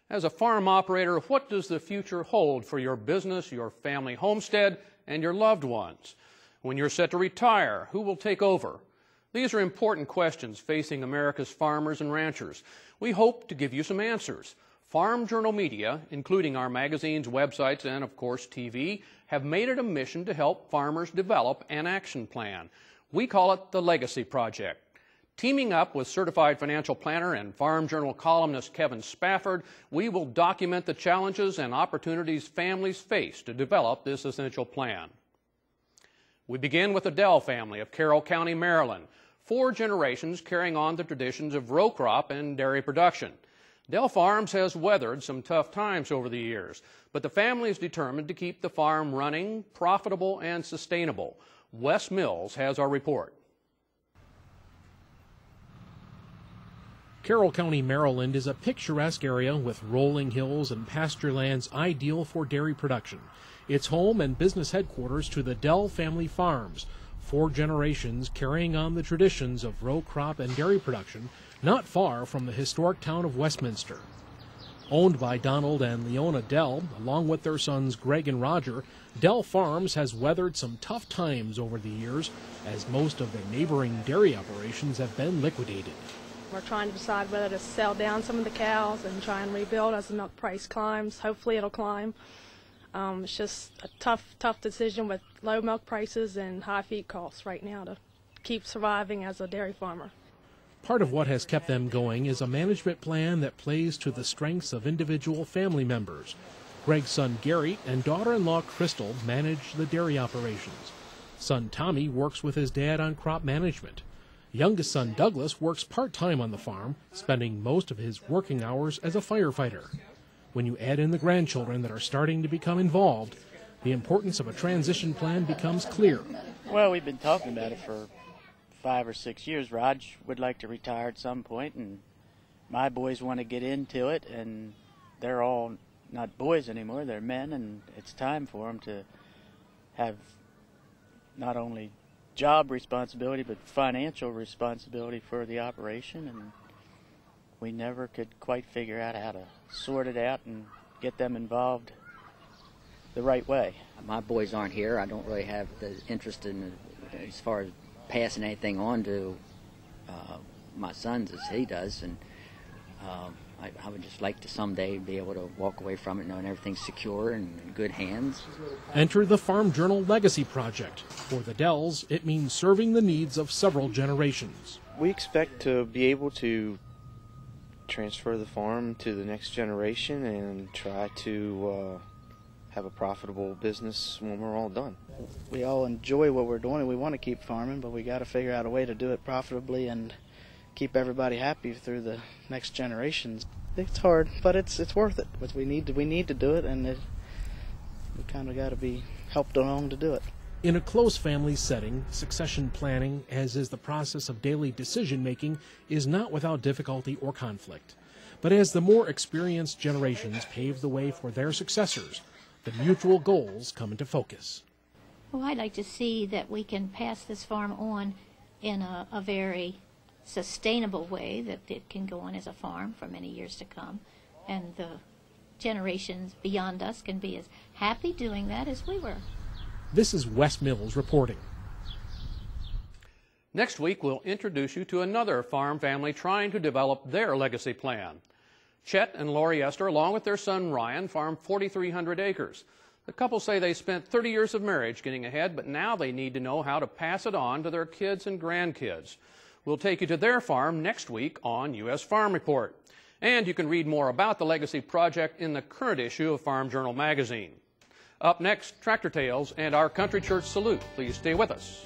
As a farm operator, what does the future hold for your business, your family homestead, and your loved ones? When you're set to retire, who will take over? These are important questions facing America's farmers and ranchers. We hope to give you some answers. Farm Journal Media, including our magazines, websites, and of course TV, have made it a mission to help farmers develop an action plan. We call it the Legacy Project. Teaming up with certified financial planner and Farm Journal columnist Kevin Spafford, we will document the challenges and opportunities families face to develop this essential plan. We begin with the Dell family of Carroll County, Maryland, 4 generations carrying on the traditions of row crop and dairy production. Dell Farms has weathered some tough times over the years, but the family is determined to keep the farm running, profitable, and sustainable. Wes Mills has our report. Carroll County, Maryland is a picturesque area with rolling hills and pasture lands ideal for dairy production. It's home and business headquarters to the Dell family farms, 4 generations carrying on the traditions of row crop and dairy production not far from the historic town of Westminster. Owned by Donald and Leona Dell, along with their sons Greg and Roger, Dell Farms has weathered some tough times over the years as most of the neighboring dairy operations have been liquidated. We're trying to decide whether to sell down some of the cows and try and rebuild as the milk price climbs. Hopefully it'll climb. It's just a tough decision with low milk prices and high feed costs right now to keep surviving as a dairy farmer. Part of what has kept them going is a management plan that plays to the strengths of individual family members. Greg's son Gary and daughter-in-law Crystal manage the dairy operations. Son Tommy works with his dad on crop management. Youngest son Douglas works part-time on the farm, spending most of his working hours as a firefighter. When you add in the grandchildren that are starting to become involved, the importance of a transition plan becomes clear. Well, we've been talking about it for 5 or 6 years. Raj would like to retire at some point, and my boys want to get into it, and they're all not boys anymore, they're men, and it's time for them to have not only job responsibility but financial responsibility for the operation, and we never could quite figure out how to sort it out and get them involved the right way. My boys aren't here. I don't really have the interest in as far as passing anything on to my sons as he does, and I would just like to someday be able to walk away from it knowing everything's secure and in good hands. Enter the Farm Journal Legacy Project. For the Dells, it means serving the needs of several generations. We expect to be able to transfer the farm to the next generation and try to have a profitable business when we're all done. We all enjoy what we're doing and we want to keep farming, but we got to figure out a way to do it profitably and keep everybody happy through the next generations. It's hard, but it's worth it. But we need to do it, and we kind of got to be helped along to do it. In a close family setting, succession planning, as is the process of daily decision-making, is not without difficulty or conflict. But as the more experienced generations pave the way for their successors, the mutual goals come into focus. Well, I'd like to see that we can pass this farm on in a very sustainable way, that it can go on as a farm for many years to come, and the generations beyond us can be as happy doing that as we were. This is Wes Mills reporting. Next week, we'll introduce you to another farm family trying to develop their legacy plan. Chet and Lori Esther, along with their son Ryan, farm 4,300 acres. The couple say they spent 30 years of marriage getting ahead, but now they need to know how to pass it on to their kids and grandkids. We'll take you to their farm next week on U.S. Farm Report. And you can read more about the Legacy Project in the current issue of Farm Journal magazine. Up next, Tractor Tales and our Country Church Salute. Please stay with us.